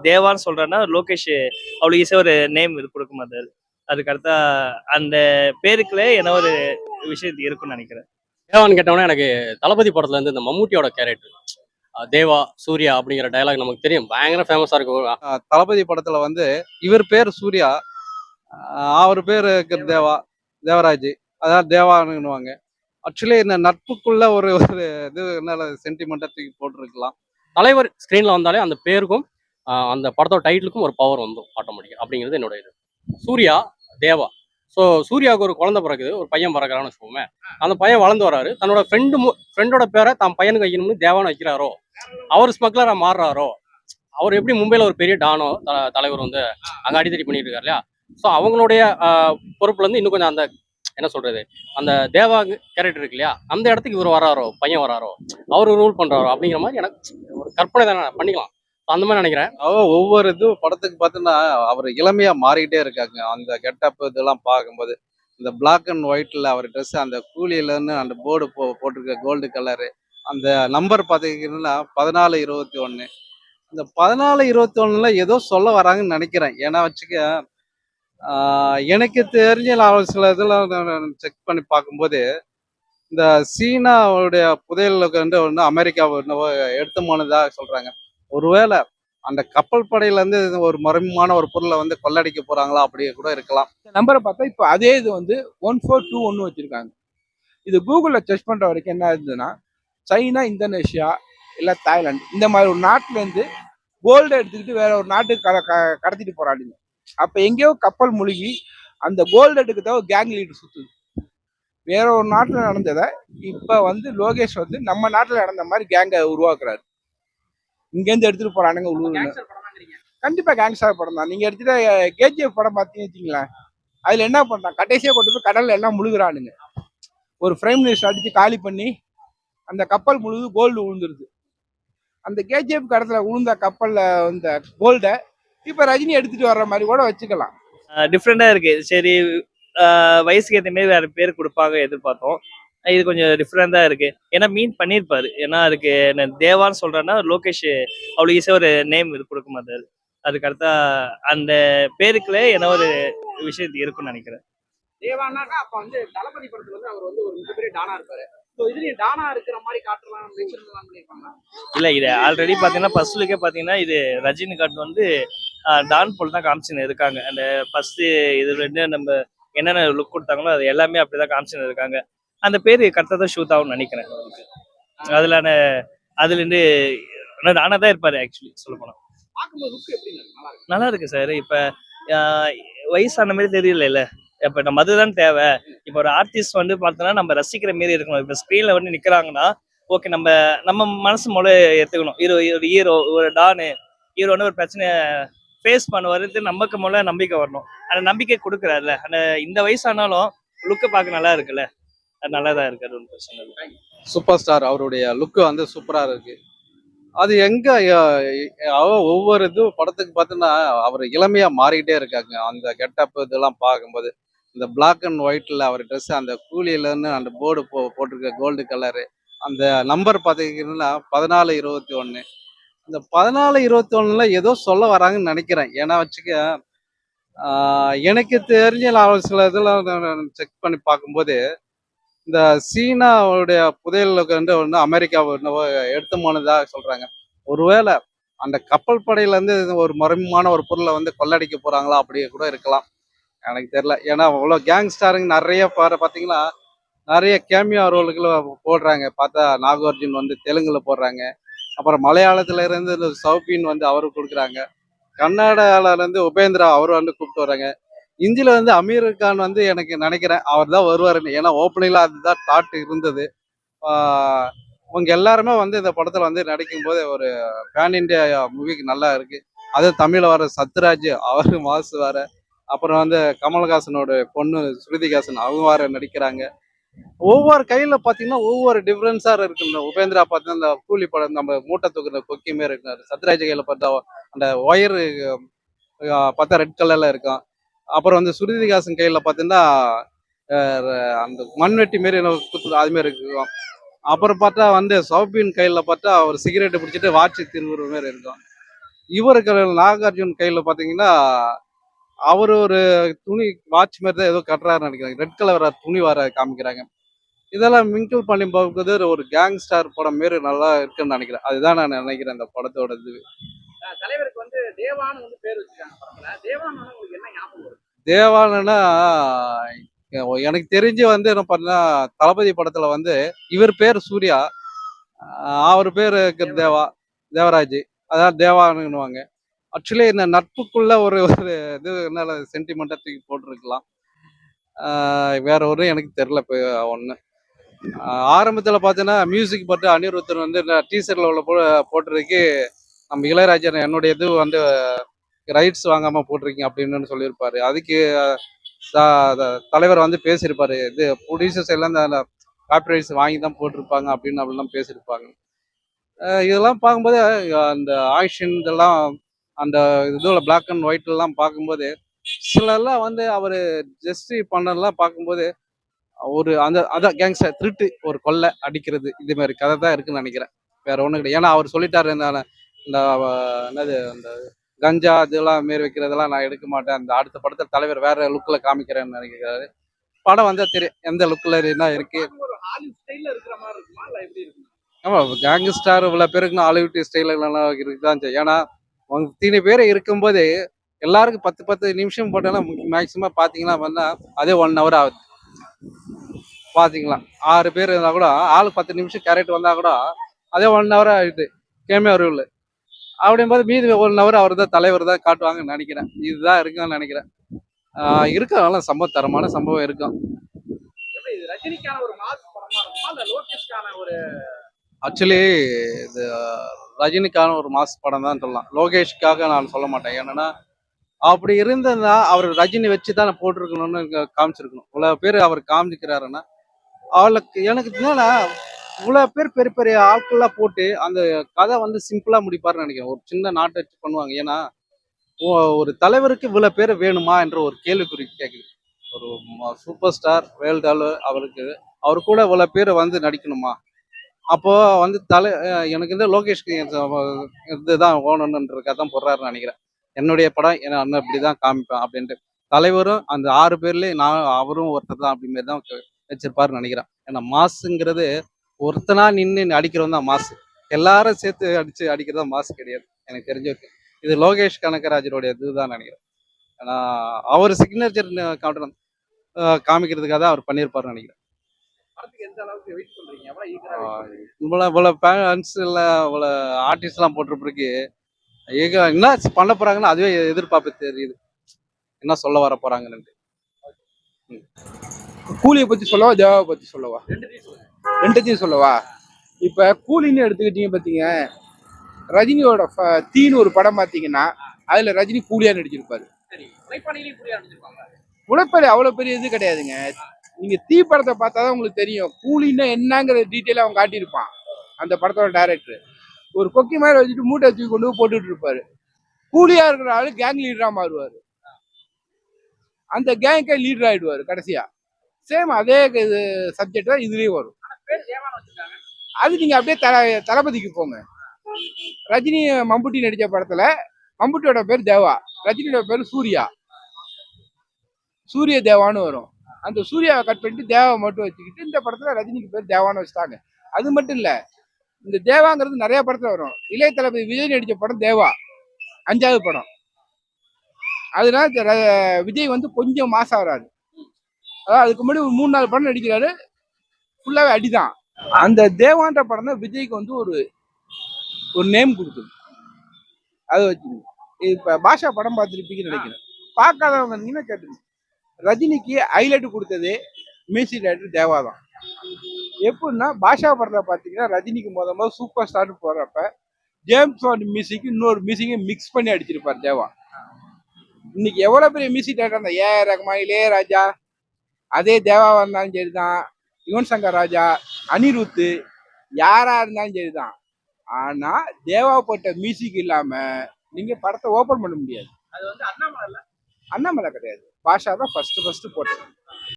தேவான்னு சொல்றேன்னா லோகேஷ் அவ்வளோ ஈஸியாக ஒரு நேம் இது கொடுக்க மாட்டாரு. அதுக்கு அடுத்தா அந்த பேருக்குள்ளே என்ன ஒரு விஷயம் இருக்குன்னு நினைக்கிறேன். தேவான்னு கேட்டோம்னா எனக்கு தளபதி படத்துல இருந்து இந்த மம்முட்டியோட கேரக்டர் தேவா சூர்யா அப்படிங்கிற டயலாக் நமக்கு தெரியும், பயங்கர ஃபேமஸா இருக்கும். தளபதி படத்துல வந்து இவர் பேர் சூர்யா, அவர் பேரு தேவா, தேவராஜ், அதாவது தேவானுவாங்க. ஆக்சுவலி இந்த நட்புக்குள்ள ஒரு ஒரு இது என்னால சென்டிமெண்டா தூக்கி போட்டுருக்கலாம். தலைவர் ஸ்க்ரீன்ல வந்தாலே அந்த பேருக்கும் அந்த படத்தோட டைட்டிலுக்கும் ஒரு பவர் வந்துடும் ஆட்டோமேட்டிக் அப்படிங்கிறது என்னோட இது. சூர்யா தேவா. ஸோ சூர்யாவுக்கு ஒரு குழந்தை பிறகுது, ஒரு பையன் பிறக்கிறான்னு வச்சுக்கோங்க. அந்த பையன் வளர்ந்து வராரு, தன்னோட ஃப்ரெண்டோட பேரை தான் பையனுக்கு வைக்கணும்னு தேவான்னு வைக்கிறாரோ, அவர் ஸ்மக்லரா மாறுறாரோ, அவர் எப்படி மும்பையில் ஒரு பெரிய டானோ தலைவர் வந்து அங்கே அடித்தடி பண்ணிட்டு இருக்காரு இல்லையா. ஸோ அவங்களுடைய பொறுப்புல இருந்து இன்னும் கொஞ்சம் அந்த என்ன சொல்றது, அந்த தேவா கேரக்டர் இருக்கு இல்லையா, அந்த இடத்துக்கு இவர் வராரோ, பையன் வராரோ, அவர் ரூல் பண்றாரோ அப்படிங்கிற மாதிரி எனக்கு ஒரு கற்பனை தானே பண்ணிக்கலாம். அந்த மாதிரி நினைக்கிறேன். ஒவ்வொரு இது படத்துக்கு பார்த்தீங்கன்னா அவர் இளமையா மாறிக்கிட்டே இருக்காங்க. அந்த கெட்டப் இதெல்லாம் பார்க்கும்போது இந்த பிளாக் அண்ட் ஒயிட்ல அவர் ட்ரெஸ், அந்த கூலியிலன்னு அந்த போர்டு போட்டிருக்க கோல்டு கலரு, அந்த நம்பர் பார்த்தீங்கன்னா 1421. இந்த 1421ல ஏதோ சொல்ல வராங்கன்னு நினைக்கிறேன். ஏன்னா வச்சுக்க, எனக்கு தெரிஞ்ச நான் சில இதெல்லாம் செக் பண்ணி பார்க்கும்போது இந்த சீனாவுடைய புதையலுக்கு வந்து ஒன்று அமெரிக்கா எடுத்து போனதா சொல்றாங்க. ஒருவேளை அந்த கப்பல் படையில இருந்து ஒரு மர்மமான ஒரு பொருளை வந்து கொள்ளடிக்க போறாங்களா, அப்படியே கூட இருக்கலாம். நம்பரை பார்த்தா இப்போ அதே இது வந்து 1421 வச்சிருக்காங்க. இது கூகுளில் சர்ச் பண்ற வரைக்கும் என்ன இருந்ததுன்னா, சைனா, இந்தோனேஷியா இல்லை தாய்லாந்து இந்த மாதிரி ஒரு நாட்டுல இருந்து கோல்டு எடுத்துக்கிட்டு வேற ஒரு நாட்டுக்கு கடத்திட்டு போறாங்க. அப்ப எங்கேயோ கப்பல் முழுகி அந்த கோல்டு எடுக்க ஒரு கேங் லீடர் சுத்துது. வேற ஒரு நாட்டுல நடந்ததை இப்ப வந்து லோகேஷ் வந்து நம்ம நாட்டுல நடந்த மாதிரி கேங்கை உருவாக்குறாரு. இங்கேருந்து எடுத்துட்டு போறானுங்க. கண்டிப்பா கேங்ஸ்டர் படம் தான். நீங்க எடுத்துட்டு கேஜிஎஃப் படம் பார்த்தீங்கன்னு வச்சுங்களேன், அதுல என்ன பண்றான், கடைசியா கொண்டு போய் கடல்ல எல்லாம் முழுகுறானுங்க. ஒரு ஃப்ரேம் லிஸ்ட் அடிச்சு காலி பண்ணி அந்த கப்பல் முழுது கோல்டு விழுந்துருது. அந்த கேஜிஎஃப் கடத்துல விழுந்த கப்பல்ல வந்த கோல்டை இப்ப ரஜினி எடுத்துட்டு வர்ற மாதிரி கூட வச்சுக்கலாம். டிஃப்ரெண்டா இருக்கு. சரி, வயசுக்கு ஏற்ற மாதிரி வேற பேர் கொடுப்பாங்க எதிர்பார்த்தோம். இது கொஞ்சம் டிஃப்ரெண்டா இருக்கு. ஏன்னா மீன் பண்ணியிருப்பாரு. ஏன்னா அதுக்கு தேவான்னு சொல்றேன்னா லோகேஷ் அவ்வளோ ஈஸியாக ஒரு நேம் இது கொடுக்க மாட்டாரு. அதுக்கு அடுத்தா அந்த பேருக்குள்ளே என்ன ஒரு விஷயம் இருக்குன்னு நினைக்கிறேன். தேவானாக்கா அப்ப வந்து தளபதி படத்துல வந்து அவர் வந்து ஒரு மிகப்பெரிய டானா இருப்பாரு. இதுலயும் டானா இருக்கிற மாதிரி காட்டலாம் பண்ணிருப்பாங்க. இல்ல, இது ஆல்ரெடி பாத்தீங்கன்னா ஃபர்ஸ்ட் லுக்கே பாத்தீங்கன்னா இது ரஜினிகாந்த் வந்து டான் போல் தான் காமிச்சுன்னு இருக்காங்க. அந்த ஃபர்ஸ்ட் இதுல இருந்து நம்ம என்னென்ன லுக் கொடுத்தாங்களோ அது எல்லாமே அப்படிதான் காமிச்சுன்னு இருக்காங்க. அந்த பேரு கரெக்டாக தான் ஷூட் ஆகும்னு நினைக்கிறேன். அதுல இருந்து நானா தான் இருப்பாரு ஆக்சுவலி சொல்ல போனா. நல்லா இருக்கு சார். இப்ப வயசான மாதிரி தெரியல. இப்ப நம்ம அதுதான் தேவை. இப்ப ஒரு ஆர்டிஸ்ட் வந்து பார்த்தோன்னா நம்ம ரசிக்கிற மாரி இருக்கணும். இப்ப ஸ்க்ரீன்ல வந்து நிக்கிறாங்கன்னா ஓகே, நம்ம நம்ம மனசு மூல ஏத்துக்கணும். ஒரு ஹீரோ, ஒரு டானு ஹீரோன்னு ஒரு பிரச்சனை ஃபேஸ் பண்ண வர்றது நமக்கு மூல நம்பிக்கை வரணும். அந்த நம்பிக்கை கொடுக்குறாருல, அந்த இந்த வயசானாலும் லுக்கை பார்க்க நல்லா இருக்குல்ல, அது நல்லா தான் இருக்கு. அது ஒன்றும் பிரச்சனை இல்லை. சூப்பர் ஸ்டார் அவருடைய லுக்கு வந்து சூப்பரா இருக்கு. அது எங்க ஒவ்வொரு இது படத்துக்கு பார்த்தோன்னா அவர் இளமையா மாறிக்கிட்டே இருக்காங்க. அந்த கெட்டப் இதெல்லாம் பார்க்கும்போது இந்த பிளாக் அண்ட் ஒயிட்ல அவர் ட்ரெஸ், அந்த கூலியிலன்னு அந்த போர்டு போட்டிருக்க கோல்டு கலரு, அந்த நம்பர் பார்த்தீங்கன்னா 1421. இந்த 1421ல ஏதோ சொல்ல வராங்கன்னு நினைக்கிறேன். ஏன்னா வச்சுக்க, எனக்கு தெரிஞ்ச நான் சில இதெல்லாம் செக் பண்ணி பார்க்கும்போது இந்த சீனாவுடைய புதையலுக்கு வந்து ஒன்று அமெரிக்கா எடுத்து போனதா சொல்றாங்க. ஒருவேளை அந்த கப்பல் படையில இருந்து ஒரு மர்மமான ஒரு பொருளை வந்து கொள்ளடிக்க போறாங்களா, அப்படியே கூட இருக்கலாம். எனக்கு தெரியல. ஏன்னா அவ்வளோ கேங்ஸ்டாருங்க நிறைய பார்த்தீங்கன்னா நிறைய கேமியோ ரோலுக்குள்ள போடுறாங்க. பார்த்தா நாகார்ஜுன் வந்து தெலுங்குல போடுறாங்க. அப்புறம் மலையாளத்துல இருந்து இந்த சௌபின் வந்து அவரு கொடுக்குறாங்க. கன்னடால இருந்து உபேந்திரா அவர் வந்து கூப்பிட்டு வர்றாங்க. இந்தியில வந்து அமீர் கான் வந்து எனக்கு நினைக்கிறேன் அவர் தான் வருவாருன்னு. ஏன்னா ஓப்பனிங்ல அதுதான் தாட் இருந்தது. அவங்க எல்லாருமே வந்து இந்த படத்துல வந்து நடிக்கும் போது ஒரு பேன் இண்டியா மூவிக்கு நல்லா இருக்கு. அது தமிழ்ல வர சத்யராஜ் அவரு மாசு வேற. அப்புறம் வந்து கமல்ஹாசனோட பொண்ணு ஸ்ருதிஹாசன் அவங்க வேற நடிக்கிறாங்க. ஒவ்வொரு கையில பாத்தீங்கன்னா ஒவ்வொரு டிஃபரன்ஸா இருக்கு. இந்த உபேந்திரா பார்த்தீங்கன்னா இந்த கூலி படம் நம்ம மூட்டை தூக்குற கொக்கியுமே இருக்கு. சத்யராஜ் கையில பார்த்தா அந்த ஒயரு பார்த்தா ரெட் கலர்ல இருக்கும். அப்புறம் வந்து ஸ்ருதிஹாசன் கையில பார்த்தீங்கன்னா அந்த மண்வெட்டி மாரி அது மாரி இருக்கும். அப்புறம் பார்த்தா வந்து சௌபின் கையில பார்த்தா ஒரு சிகரெட் பிடிச்சிட்டு வாட்சி திருவுற மாரி இருக்கும். இவருக்கு நாகார்ஜுன் கையில பாத்தீங்கன்னா அவர் ஒரு துணி வாட்ச் மாதிரி தான் ஏதோ கட்டுறாருன்னு நினைக்கிறாங்க. ரெட் கலர் துணி வர காமிக்கிறாங்க. இதெல்லாம் மிங்கிள் பண்ணி பார்க்கும்போது ஒரு கேங்ஸ்டார் படம் மாரி நல்லா இருக்குன்னு நினைக்கிறேன். அதுதான் நான் நினைக்கிறேன் இந்த படத்தோட இது. தலைவருக்கு வந்து தேவான்னு வந்து பேர் வச்சிருக்காங்க படத்துல. தேவான்னு உங்களுக்கு என்ன ஞாபகம் வருது? தேவாலனா எனக்கு தெரிஞ்சு வந்து என்ன பண்ணா தளபதி படத்துல வந்து இவர் பேர் சூர்யா, அவர் பேரு தேவா, தேவராஜ், அதான் தேவானுவாங்க. ஆக்சுவலி இந்த நட்புக்குள்ள ஒரு ஒரு இது என்னால சென்டிமெண்டா தூக்கி போட்டிருக்கலாம். வேற ஒரு எனக்கு தெரியல இப்போ ஒன்று. ஆரம்பத்தில் பார்த்தீங்கன்னா மியூசிக் பட்டு அனிருத்தன் வந்து டீசர்ல உள்ள போட்டிருக்கு. நம்ம இளையராஜா என்னுடைய இது வந்து ரைட்ஸ் வாங்காம போட்டிருக்கீங்க அப்படின்னு சொல்லியிருப்பாரு. அதுக்கு தலைவர் வந்து பேசியிருப்பாரு. இது ப்ரொடியூசர்ஸ் எல்லாம் இந்த காப்பிரைட்ஸ் வாங்கி தான் போட்டிருப்பாங்க அப்படின்லாம் பேசியிருப்பாங்க. இதெல்லாம் பார்க்கும்போது அந்த ஆக்ஷன் இதெல்லாம் அந்த இதுல பிளாக் அண்ட் ஒயிட்லாம் பார்க்கும்போது சிலர்லாம் வந்து அவர் ஜஸ்டி பண்ணலாம் பார்க்கும்போது ஒரு அந்த அதான் கேங்ஸ்டர் திருட்டு ஒரு கொள்ளை அடிக்கிறது இது மாதிரி கதை தான் இருக்குன்னு நினைக்கிறேன். வேற ஒன்றும் கிடையாது. ஏன்னா அவர் சொல்லிட்டாரு இந்த இந்த என்னது அந்த கஞ்சா இதெல்லாம் மாரி வைக்கிறதெல்லாம் நான் எடுக்க மாட்டேன். அந்த அடுத்த படத்தில் தலைவர் வேற லுக்கில் காமிக்கிறேன்னு நினைக்கிறாரு. படம் வந்தால் தெரியும் எந்த லுக்கில் என்ன இருக்கு. ஒரு ஹாலிவுட் ஸ்டைல்ல இருக்கிற மாதிரி இருக்குமா இல்ல எப்படி இருக்கு? ஆமா கேங்ஸ்டார் இவ்வளோ பேருக்கு ஹாலிவுட் ஸ்டைலாம் இருக்குதான் செய்யும். ஏன்னா இத்தனை பேர் இருக்கும்போது எல்லாருக்கும் 10 நிமிஷம் போட்டாலும் மேக்சிமம் பார்த்தீங்கன்னா வந்தால் அதே 1 hour ஆகுது. பார்த்தீங்களா 6 பேர் இருந்தால் கூட ஆள் 10 நிமிஷம் கேரக்டர் வந்தால் கூட அதே 1 hour ஆகிடுது கேமே வருவில். அப்படிங்கும்போது மீதி 1 hour அவர் தான் தலைவர் தான் காட்டுவாங்கன்னு நினைக்கிறேன். இதுதான் இருக்குன்னு நினைக்கிறேன். இருக்கிறனால சம்பவம் தரமான சம்பவம் இருக்கும். எப்படி இது ரஜினிக்கான ஒரு மாஸ் படமா இருக்குமா இல்ல லோகேஷ்கான ஒரு ஆக்சுவலி இது ரஜினிக்கான ஒரு மாஸ் படம் தான் சொல்லலாம். லோகேஷ்காக நான் சொல்ல மாட்டேன். ஏன்னா அப்படி இருந்ததுன்னா அவர் ரஜினி வச்சு தான் போட்டிருக்கணும்னு காமிச்சிருக்கணும். இவ்வளோ பேர் அவர் காமிச்சிக்கிறாருன்னா அவளுக்கு எனக்கு என்னன்னா இவ்வளோ பேர் பெரிய பெரிய ஆட்கள்லாம் போட்டு அந்த கதை வந்து சிம்பிளாக முடிப்பாருன்னு நினைக்கிறேன். ஒரு சின்ன நாட்டை வச்சு பண்ணுவாங்க. ஏன்னா ஒரு தலைவருக்கு இவ்வளோ பேர் வேணுமா என்ற ஒரு கேள்விக்குறி கேட்குது. ஒரு சூப்பர் ஸ்டார் வேர்ல்டு அவர் கூட இவ்வளோ பேர் வந்து நடிக்கணுமா? அப்போ வந்து எனக்கு இந்த லோகேஷ்க்கு இதுதான் ஓணணுன்றதுக்காக தான் போடுறாருன்னு நினைக்கிறேன். என்னுடைய படம் ஏன்னா அண்ணன் இப்படிதான் காமிப்பேன் அப்படின்ட்டு தலைவரும் அந்த 6 பேர்லயே நான் அவரும் ஒருத்தர் தான் அப்படி மாதிரி தான் வச்சிருப்பாருன்னு நினைக்கிறேன். ஏன்னா மாசுங்கிறது ஒருத்தனா நின்று அடிக்கிறவன் தான் மாசு. எல்லாரும் சேர்த்து அடிக்கிறதா மாசு கிடையாது எனக்கு தெரிஞ்சிருக்கு. இது லோகேஷ் கனகராஜருடைய இதுதான் நினைக்கிறேன். ஏன்னா அவர் சிக்னேச்சர் காமிக்கிறதுக்காக தான் அவர் பண்ணியிருப்பாருன்னு நினைக்கிறேன். படத்துக்கு எந்த அளவுக்கு வெயிட் பண்றீங்க? எவ்வளவு ஈகரா இவ்வளோ ஃபேன்ஸ் இல்லை இவ்வளோ ஆர்டிஸ்ட்லாம் போட்டிருப்பிருக்கு. என்ன பண்ண போறாங்கன்னு அதுவே எதிர்பார்ப்பு தெரியுது. என்ன சொல்ல வர போறாங்கன்னு. கூலியை பத்தி சொல்லவா தேவாவை பத்தி சொல்லவா? ரெண்டுத்தையும் சொல்லுங்க. ரெண்டுத்தையும் சொல்லவா? இப்ப கூலின்னு எடுத்துக்கிட்டீங்க பாத்தீங்க, ரஜினியோட தீன்னு ஒரு படம் பாத்தீங்கன்னா அதுல ரஜினி கூலியா நடிச்சிருப்பாரு. சரி, உழைப்பாளிகளையும் புரிய அனுப்பிச்சிருப்பாங்க. உழைப்பாளி அவ்வளவு பெரிய இது கிடையாதுங்க. நீங்க தீ படத்தை பார்த்தாதான் உங்களுக்கு தெரியும் கூலின்னா என்னங்கிற டீட்டெயிலா அவன் காட்டியிருப்பான். அந்த படத்தோட டைரக்டர் ஒரு கொக்கி மாதிரி வச்சுட்டு மூட்டை தூக்கி கொண்டு போய் போட்டுட்டு இருப்பாரு. கூலியா இருக்கிற ஆளு கேங் லீடரா மாறுவாரு. அந்த கேங்கே லீடர் ஆயிடுவாரு கடைசியா. சேம் அதே இது சப்ஜெக்ட் தான் இதுலயும் வரும். பேர் தேவான்னு வச்சிருக்காங்க. அது நீங்க அப்படியே தளபதிக்கு போங்க. ரஜினி மம்புட்டி நடிச்ச படத்துல மம்புட்டியோட பேர் தேவா, ரஜினியோட பேர் சூர்யா. சூரிய தேவான்னு வரும். அந்த சூர்யாவை கட் பண்ணிட்டு தேவாவை மட்டும் வச்சுக்கிட்டு இந்த படத்துல ரஜினிக்கு பேர் தேவான்னு வச்சுட்டாங்க. அது மட்டும் இல்ல, இந்த தேவாங்கிறது நிறைய படத்துல வரும். இளைய தளபதி விஜய் நடிச்ச படம் தேவா 5வது படம். அதனால விஜய் வந்து கொஞ்சம் மாசா வராரு. அதாவது அதுக்கு முன்னாடி ஒரு 3-4 படம் நடிக்கிறாரு, ஃபுல்லாவே அடிதான். அந்த தேவான்ற படம் தான் விஜய்க்கு வந்து ஒரு நேம் கொடுக்குது. அதை வச்சு இப்ப பாஷா படம் பார்த்துருப்பீங்கன்னு நினைக்கிறேன். பார்க்காதவங்க இருந்தீங்கன்னா கேட்டுருங்க. ரஜினிக்கு ஹைலைட் கொடுத்தது மியூசிக் டைரக்டர் தேவா தான். எப்படின்னா பாஷா படத்தை பார்த்தீங்கன்னா ரஜினிக்கு முதல் சூப்பர் ஸ்டார்னு போடுறப்ப ஜேம்ஸ் பாண்ட் மியூசிக் இன்னொரு மியூசிக்கை மிக்ஸ் பண்ணி அடிச்சிருப்பார் தேவா. இன்னைக்கு எவ்வளவு பெரிய மியூசிக் டைரக்டர் அந்த ஏஆர் ரஹ்மான், இளையராஜா, அதே தேவாவா இருந்தாலும் சரிதான், யுவன் சங்கர் ராஜா, அனிருத்து, யாரா இருந்தாலும் சரிதான். ஆனா தேவா போட்ட மியூசிக் இல்லாம நீங்க படத்தை ஓபன் பண்ண முடியாது. அது வந்து அண்ணாமலை அண்ணாமலை கிடையாது, பாஷா தான் ஃபர்ஸ்ட் போட்டது.